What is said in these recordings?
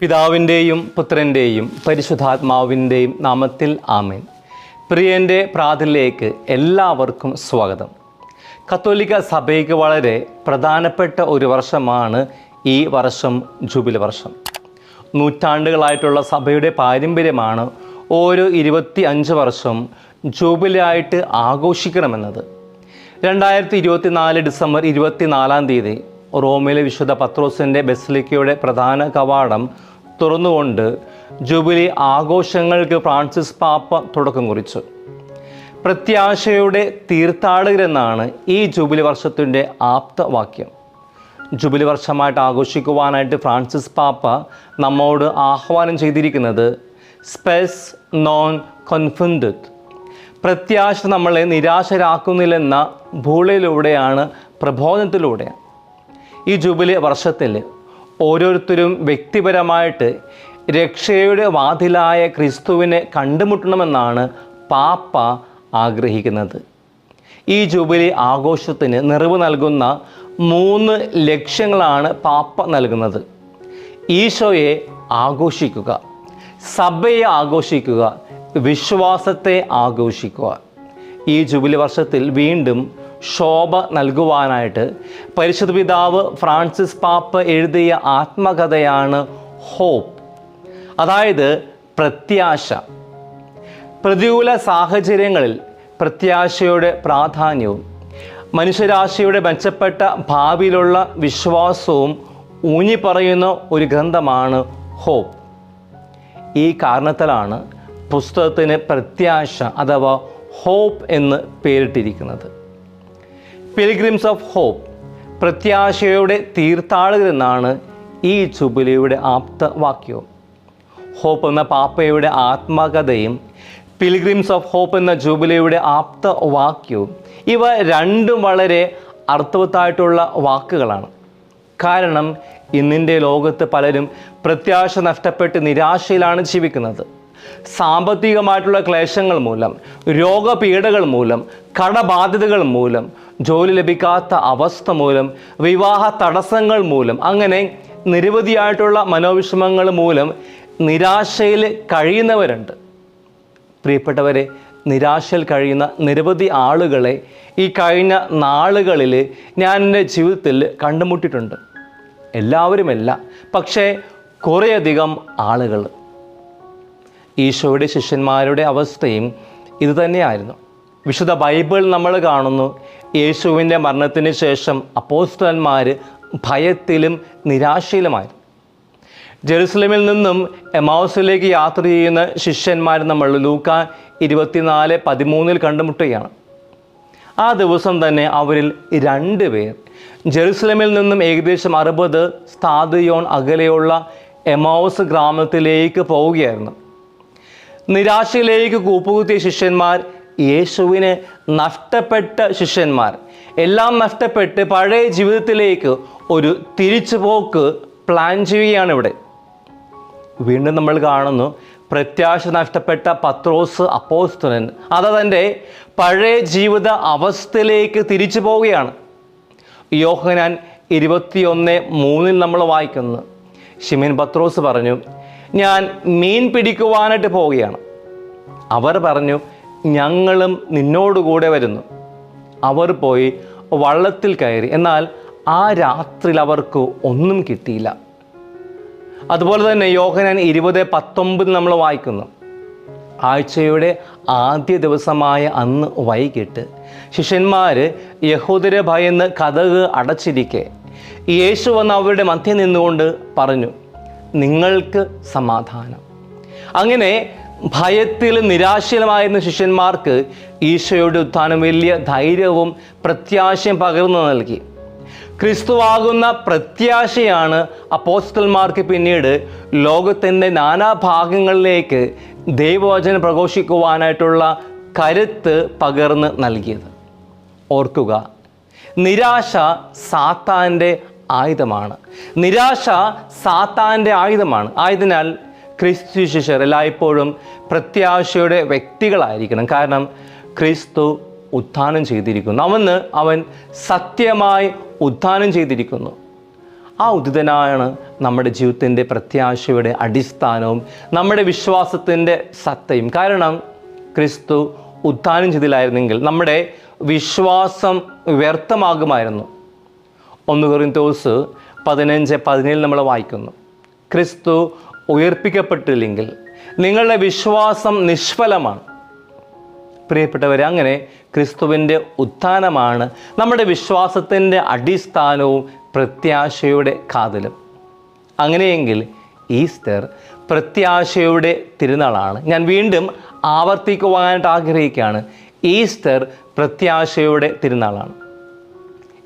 പിതാവിൻ്റെയും പുത്രൻ്റെയും പരിശുദ്ധാത്മാവിൻ്റെയും നാമത്തിൽ ആമേൻ. പ്രിയൻ്റെ പ്രാർത്ഥനയിലേക്ക് എല്ലാവർക്കും സ്വാഗതം. കത്തോലിക്ക സഭയ്ക്ക് വളരെ പ്രധാനപ്പെട്ട ഒരു വർഷമാണ് ഈ വർഷം, ജൂബിലി വർഷം. നൂറ്റാണ്ടുകളായിട്ടുള്ള സഭയുടെ പാരമ്പര്യമാണ് ഓരോ 25 വർഷം ജൂബിലി ആയിട്ട് ആഘോഷിക്കണമെന്നത്. 2024 ഡിസംബർ 24 റോമിലെ വിശുദ്ധ പത്രോസിൻ്റെ ബസിലിക്കയുടെ പ്രധാന കവാടം തുറന്നുകൊണ്ട് ജൂബിലി ആഘോഷങ്ങൾക്ക് ഫ്രാൻസിസ് പാപ്പ തുടക്കം കുറിച്ചു. പ്രത്യാശയുടെ തീർത്ഥാടകരെന്നാണ് ഈ ജൂബിലി വർഷത്തിൻ്റെ ആപ്തവാക്യം. ജൂബിലി വർഷമായിട്ട് ആഘോഷിക്കുവാനായിട്ട് ഫ്രാൻസിസ് പാപ്പ നമ്മോട് ആഹ്വാനം ചെയ്തിരിക്കുന്നത് സ്പെസ് നോൺ കോൺഫുൻഡഡ്, പ്രത്യാശ നമ്മളെ നിരാശരാക്കുന്നില്ലെന്ന ഭൂളിലൂടെയാണ്, പ്രബോധനത്തിലൂടെയാണ്. ഈ ജൂബിലി വർഷത്തിൽ ഓരോരുത്തരും വ്യക്തിപരമായിട്ട് രക്ഷയുടെ വാതിലായ ക്രിസ്തുവിനെ കണ്ടുമുട്ടണമെന്നാണ് പാപ്പ ആഗ്രഹിക്കുന്നത്. ഈ ജൂബിലി ആഘോഷത്തിന് നിറവ് നൽകുന്ന 3 ലക്ഷ്യങ്ങളാണ് പാപ്പ നൽകുന്നത്. ഈശോയെ ആഘോഷിക്കുക, സഭയെ ആഘോഷിക്കുക, വിശ്വാസത്തെ ആഘോഷിക്കുക. ഈ ജൂബിലി വർഷത്തിൽ വീണ്ടും ശോഭ നൽകുവാനായിട്ട് പരിശുദ്ധ പിതാവ് ഫ്രാൻസിസ് പാപ്പ എഴുതിയ ആത്മകഥയാണ് ഹോപ്പ്, അതായത് പ്രത്യാശ. പ്രതികൂല സാഹചര്യങ്ങളിൽ പ്രത്യാശയുടെ പ്രാധാന്യവും മനുഷ്യരാശിയുടെ മെച്ചപ്പെട്ട ഭാവിയിലുള്ള വിശ്വാസവും ഊന്നിപ്പറയുന്ന ഒരു ഗ്രന്ഥമാണ് ഹോപ്പ്. ഈ കാരണത്താലാണ് പുസ്തകത്തിന് പ്രത്യാശ അഥവാ ഹോപ്പ് എന്ന് പേരിട്ടിരിക്കുന്നത്. പിൽഗ്രിംസ് ഓഫ് ഹോപ്പ്, പ്രത്യാശയുടെ തീർത്ഥാടകരെന്നാണ് ഈ ജൂബിലിയുടെ ആപ്തവാക്യവും. ഹോപ്പ് എന്ന പാപ്പയുടെ ആത്മകഥയും പിൽഗ്രിംസ് ഓഫ് ഹോപ്പ് എന്ന ജൂബിലിയുടെ ആപ്തവാക്യവും, ഇവ രണ്ടും വളരെ അർത്ഥവത്തായിട്ടുള്ള വാക്കുകളാണ്. കാരണം ഇന്നിൻ്റെ ലോകത്ത് പലരും പ്രത്യാശ നഷ്ടപ്പെട്ട് നിരാശയിലാണ് ജീവിക്കുന്നത്. സാമ്പത്തികമായിട്ടുള്ള ക്ലേശങ്ങൾ മൂലം, രോഗപീഠകൾ മൂലം, കടബാധ്യതകൾ മൂലം, ജോലി ലഭിക്കാത്ത അവസ്ഥ മൂലം, വിവാഹ തടസ്സങ്ങൾ മൂലം, അങ്ങനെ നിരവധിയായിട്ടുള്ള മനോവിഷമങ്ങൾ മൂലം നിരാശയിൽ കഴിയുന്നവരുണ്ട്. പ്രിയപ്പെട്ടവരെ, നിരാശയിൽ കഴിയുന്ന നിരവധി ആളുകളെ ഈ കഴിഞ്ഞ നാളുകളിൽ ഞാൻ എൻ്റെ ജീവിതത്തിൽ കണ്ടുമുട്ടിയിട്ടുണ്ട്. എല്ലാവരുമല്ല, പക്ഷേ കുറേയധികം ആളുകൾ. ഈശോയുടെ ശിഷ്യന്മാരുടെ അവസ്ഥയും ഇതുതന്നെയായിരുന്നു. വിശുദ്ധ ബൈബിൾ നമ്മൾ കാണുന്നു, യേശുവിൻ്റെ മരണത്തിന് ശേഷം അപ്പോസ്തലന്മാർ ഭയത്തിലും നിരാശയിലുമായിരുന്നു. ജെറുസലേമിൽ നിന്നും എമൗസിലേക്ക് യാത്ര ചെയ്യുന്ന ശിഷ്യന്മാർ നമ്മൾ ലൂക്കാ 24:13 കണ്ടുമുട്ടുകയാണ്. ആ ദിവസം തന്നെ അവരിൽ 2 പേർ ജെറുസലേമിൽ നിന്നും ഏകദേശം 60 സ്ഥാദിയോൺ അകലെയുള്ള എമൗസ് ഗ്രാമത്തിലേക്ക് പോവുകയായിരുന്നു. നിരാശയിലേക്ക് കൂപ്പുകുത്തിയ ശിഷ്യന്മാർ, യേശുവിനെ നഷ്ടപ്പെട്ട ശിഷ്യന്മാർ, എല്ലാം നഷ്ടപ്പെട്ട് പഴയ ജീവിതത്തിലേക്ക് ഒരു തിരിച്ചുപോക്ക് പ്ലാൻ ചെയ്യുകയാണ് ഇവിടെ. വീണ്ടും നമ്മൾ കാണുന്നു, പ്രത്യാശ നഷ്ടപ്പെട്ട പത്രോസ് അപ്പോസ്തലൻ അത് തൻ്റെ പഴയ ജീവിത അവസ്ഥയിലേക്ക് തിരിച്ചു പോവുകയാണ്. യോഹന്നാൻ 21:3 നമ്മൾ വായിക്കുന്നു, ശിമോൻ പത്രോസ് പറഞ്ഞു, ഞാൻ മീൻ പിടിക്കുവാനായിട്ട് പോവുകയാണ്. അവർ പറഞ്ഞു, ഞങ്ങളും നിന്നോടുകൂടെ വരുന്നു. അവർ പോയി വള്ളത്തിൽ കയറി. എന്നാൽ ആ രാത്രിയിൽ അവർക്ക് ഒന്നും കിട്ടിയില്ല. അതുപോലെ തന്നെ യോഹന്നാൻ 20:19 നമ്മൾ വായിക്കുന്നു, ആഴ്ചയുടെ ആദ്യ ദിവസമായ അന്ന് വൈകിട്ട് ശിഷ്യന്മാർ യഹൂദരെ ഭയന്ന് കതക് അടച്ചിരിക്കെ യേശു വന്ന് അവരുടെ മധ്യം നിന്നുകൊണ്ട് പറഞ്ഞു, നിങ്ങൾക്ക് സമാധാനം. അങ്ങനെ ഭയത്തിലും നിരാശയിലുമായിരുന്ന ശിഷ്യന്മാർക്ക് ഈശോയുടെ ഉത്ഥാനം വലിയ ധൈര്യവും പ്രത്യാശയും പകർന്നു നൽകി. ക്രിസ്തുവാകുന്ന പ്രത്യാശയാണ് അപ്പോസ്തലന്മാർക്ക് പിന്നീട് ലോകത്തിൻ്റെ നാനാഭാഗങ്ങളിലേക്ക് ദൈവവചനം പ്രഘോഷിക്കുവാനായിട്ടുള്ള കരുത്ത് പകർന്ന് നൽകിയത്. ഓർക്കുക, നിരാശ സാത്താൻ്റെ ആയുധമാണ്. നിരാശ സാത്താൻ്റെ ആയുധമാണ്. ആയതിനാൽ ക്രിസ്തു ശിഷ്യർ എല്ലായ്പ്പോഴും പ്രത്യാശയുടെ വ്യക്തികളായിരിക്കണം. കാരണം ക്രിസ്തു ഉത്ഥാനം ചെയ്തിരിക്കുന്നു. അവൻ സത്യമായി ഉത്ഥാനം ചെയ്തിരിക്കുന്നു. ആ ഉദിതനാണ് നമ്മുടെ ജീവിതത്തിൻ്റെ പ്രത്യാശയുടെ അടിസ്ഥാനവും നമ്മുടെ വിശ്വാസത്തിൻ്റെ സത്തയും. കാരണം ക്രിസ്തു ഉത്ഥാനം ചെയ്തില്ലായിരുന്നെങ്കിൽ നമ്മുടെ വിശ്വാസം വ്യർത്ഥമാകുമായിരുന്നു. 1 കൊരിന്ത്യർ 15:17 നമ്മൾ വായിക്കുന്നു, ക്രിസ്തു ഉയർപ്പിക്കപ്പെട്ടില്ലെങ്കിൽ നിങ്ങളുടെ വിശ്വാസം നിഷ്ഫലമാണ്. പ്രിയപ്പെട്ടവരെ, അങ്ങനെ ക്രിസ്തുവിൻ്റെ ഉത്ഥാനമാണ് നമ്മുടെ വിശ്വാസത്തിൻ്റെ അടിസ്ഥാനവും പ്രത്യാശയുടെ കാതലും. അങ്ങനെയെങ്കിൽ ഈസ്റ്റർ പ്രത്യാശയുടെ തിരുനാളാണ്. ഞാൻ വീണ്ടും ആവർത്തിക്കുവാനായിട്ട് ആഗ്രഹിക്കുകയാണ്, ഈസ്റ്റർ പ്രത്യാശയുടെ തിരുനാളാണ്.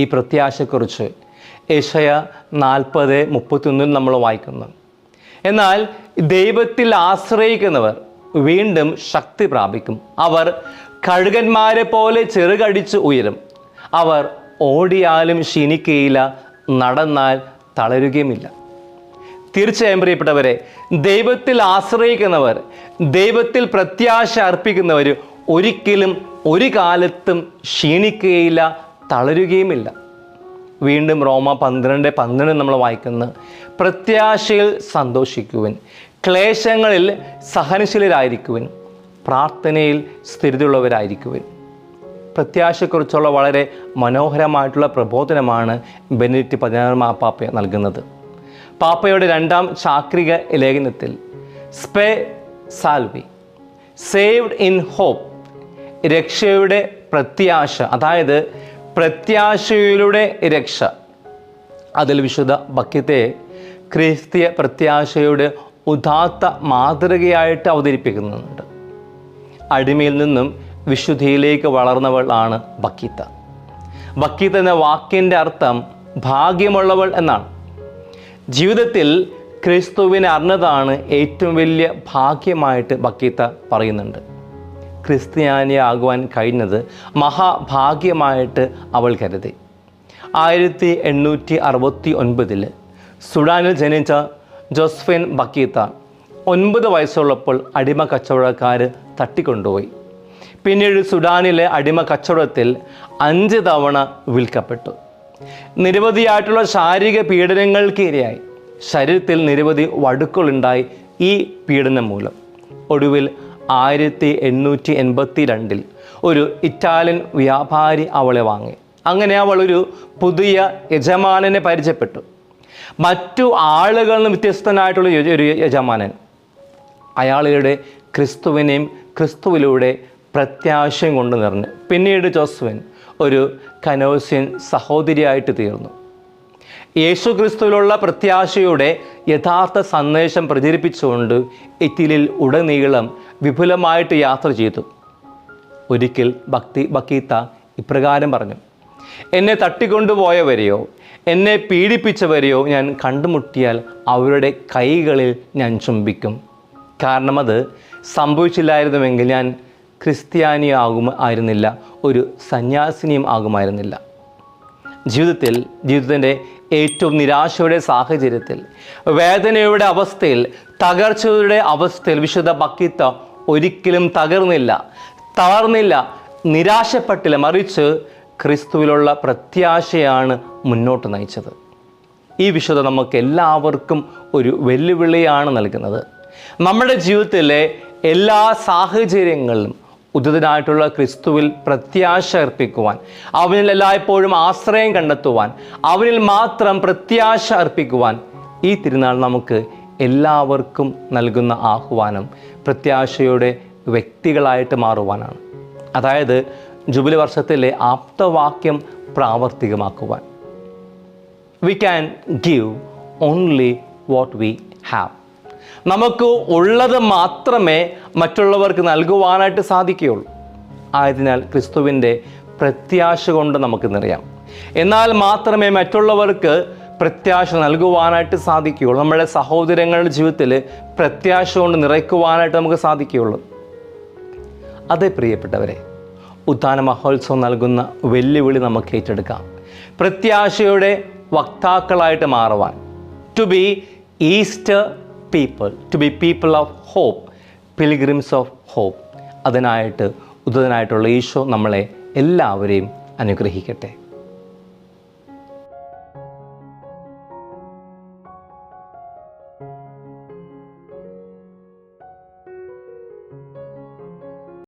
ഈ പ്രത്യാശയെക്കുറിച്ച് യെശയ്യാ 40:31 നമ്മൾ വായിക്കുന്നു. എന്നാൽ ദൈവത്തിൽ ആശ്രയിക്കുന്നവർ വീണ്ടും ശക്തി പ്രാപിക്കും. അവർ കഴുകന്മാരെ പോലെ ചെറുകടിച്ച് ഉയരും. അവർ ഓടിയാലും ക്ഷീണിക്കുകയില്ല, നടന്നാൽ തളരുകയുമില്ല. തീർച്ചയായും പ്രിയപ്പെട്ടവരെ, ദൈവത്തിൽ ആശ്രയിക്കുന്നവർ, ദൈവത്തിൽ പ്രത്യാശ അർപ്പിക്കുന്നവർ ഒരിക്കലും ഒരു കാലത്തും ക്ഷീണിക്കുകയില്ല, തളരുകയുമില്ല. വീണ്ടും റോമ 12:12 നമ്മൾ വായിക്കുന്നു, പ്രത്യാശയിൽ സന്തോഷിക്കുവിൻ, ക്ലേശങ്ങളിൽ സഹനശീലരായിരിക്കുവിൻ, പ്രാർത്ഥനയിൽ സ്ഥിരതയുള്ളവരായിരിക്കുവിൻ. പ്രത്യാശയെക്കുറിച്ചുള്ള വളരെ മനോഹരമായിട്ടുള്ള പ്രബോധനമാണ് ബെനഡിക്ട് 16 മാപ്പാപ്പ നൽകുന്നത്. പാപ്പയുടെ 2ാം ചാക്രിക ലേഖനത്തിൽ സ്പെ സാൽവി, സേവ്ഡ് ഇൻ ഹോപ്പ്, രക്ഷയുടെ പ്രത്യാശ, അതായത് പ്രത്യാശയിലൂടെ രക്ഷ, അതിൽ വിശുദ്ധ ബക്കിത്തെ ക്രിസ്തീയ പ്രത്യാശയുടെ ഉദാത്ത മാതൃകയായിട്ട് അവതരിപ്പിക്കുന്നുണ്ട്. അടിമയിൽ നിന്നും വിശുദ്ധിയിലേക്ക് വളർന്നവൾ ആണ് ബക്കീത്ത. ബക്കീത്ത എന്ന വാക്കിൻ്റെ അർത്ഥം ഭാഗ്യമുള്ളവൾ എന്നാണ്. ജീവിതത്തിൽ ക്രിസ്തുവിനെ അറിഞ്ഞതാണ് ഏറ്റവും വലിയ ഭാഗ്യമായിട്ട് ബക്കീത്ത പറയുന്നുണ്ട്. ക്രിസ്ത്യാനിയാകുവാൻ കഴിഞ്ഞത് മഹാഭാഗ്യമായിട്ട് അവൾ കരുതി. 1869 സുഡാനിൽ ജനിച്ച ജോസഫിൻ ബക്കീത്ത 9 വയസ്സുള്ളപ്പോൾ അടിമ കച്ചവടക്കാർ തട്ടിക്കൊണ്ടുപോയി. പിന്നീട് സുഡാനിലെ അടിമ കച്ചവടത്തിൽ 5 തവണ വിൽക്കപ്പെട്ടു. നിരവധിയായിട്ടുള്ള ശാരീരിക പീഡനങ്ങൾക്ക് ഇരയായി. ശരീരത്തിൽ നിരവധി വടുക്കളുണ്ടായി ഈ പീഡനം മൂലം. ഒടുവിൽ 1882 ഒരു ഇറ്റാലിയൻ വ്യാപാരി അവളെ വാങ്ങി. അങ്ങനെ അവൾ ഒരു പുതിയ യജമാനനെ പരിചയപ്പെട്ടു. മറ്റു ആളുകളിൽ നിന്ന് വ്യത്യസ്തനായിട്ടുള്ള ഒരു യജമാനൻ. അയാളുടെ ക്രിസ്തുവിനെയും ക്രിസ്തുവിലൂടെ പ്രത്യാശയും കൊണ്ട് നിറഞ്ഞു. പിന്നീട് ജോസഫിൻ ഒരു കനോസ്യൻ സഹോദരിയായിട്ട് തീർന്നു. യേശു ക്രിസ്തുവിലുള്ള പ്രത്യാശയുടെ യഥാർത്ഥ സന്ദേശം പ്രചരിപ്പിച്ചുകൊണ്ട് ഇറ്റലിയിൽ ഉടനീളം വിപുലമായിട്ട് യാത്ര ചെയ്തു. ഒരിക്കൽ ബക്കീത്ത ഇപ്രകാരം പറഞ്ഞു, എന്നെ തട്ടിക്കൊണ്ടുപോയവരെയോ എന്നെ പീഡിപ്പിച്ചവരെയോ ഞാൻ കണ്ടുമുട്ടിയാൽ അവരുടെ കൈകളിൽ ഞാൻ ചുംബിക്കും. കാരണം അത് സംഭവിച്ചില്ലായിരുന്നുവെങ്കിൽ ഞാൻ ആയിരുന്നില്ല, ഒരു സന്യാസിനിയും ആകുമായിരുന്നില്ല. ജീവിതത്തിൻ്റെ ഏറ്റവും നിരാശയുടെ സാഹചര്യത്തിൽ, വേദനയുടെ അവസ്ഥയിൽ, തകർച്ചയുടെ അവസ്ഥയിൽ വിശുദ്ധ ബക്കീത്ത ഒരിക്കലും തളർന്നില്ല, നിരാശപ്പെട്ടില്ല. മറിച്ച് ക്രിസ്തുവിലുള്ള പ്രത്യാശയാണ് മുന്നോട്ട് നയിച്ചത്. ഈ വിശുദ്ധ നമുക്ക് എല്ലാവർക്കും ഒരു വെല്ലുവിളിയാണ് നൽകുന്നത്. നമ്മുടെ ജീവിതത്തിലെ എല്ലാ സാഹചര്യങ്ങളിലും ഉദിതനായിട്ടുള്ള ക്രിസ്തുവിൽ പ്രത്യാശ അർപ്പിക്കുവാൻ, അവനിൽ എല്ലായ്പ്പോഴും ആശ്രയം കണ്ടെത്തുവാൻ, അവനിൽ മാത്രം പ്രത്യാശ അർപ്പിക്കുവാൻ ഈ തിരുനാൾ നമുക്ക് എല്ലാവർക്കും നൽകുന്ന ആഹ്വാനം പ്രത്യാശയുടെ വ്യക്തികളായിട്ട് മാറുവാനാണ്. അതായത് ജൂബിലി വർഷത്തിലെ ആപ്തവാക്യം പ്രാവർത്തികമാക്കുവാൻ. We can give only what we have. നമുക്ക് ഉള്ളത് മാത്രമേ മറ്റുള്ളവർക്ക് നൽകുവാനായിട്ട് സാധിക്കുകയുള്ളൂ. ആയതിനാൽ ക്രിസ്തുവിൻ്റെ പ്രത്യാശ കൊണ്ട് നമുക്ക് നിറയാം. എന്നാൽ മാത്രമേ മറ്റുള്ളവർക്ക് പ്രത്യാശ നൽകുവാനായിട്ട് സാധിക്കുകയുള്ളൂ. നമ്മുടെ സഹോദരങ്ങളുടെ ജീവിതത്തിൽ പ്രത്യാശ കൊണ്ട് നിറയ്ക്കുവാനായിട്ട് നമുക്ക് സാധിക്കുകയുള്ളൂ. അതേ പ്രിയപ്പെട്ടവരെ, ഉത്ഥാന മഹോത്സവം നൽകുന്ന വെല്ലുവിളി നമുക്ക് ഏറ്റെടുക്കാം. പ്രത്യാശയുടെ വക്താക്കളായിട്ട് മാറുവാൻ. To be Easter people, to be people of hope, pilgrims of hope. അതിനായിട്ട് ഉദിതനായിട്ടുള്ള ഈശോ നമ്മളെ എല്ലാവരെയും അനുഗ്രഹിക്കട്ടെ.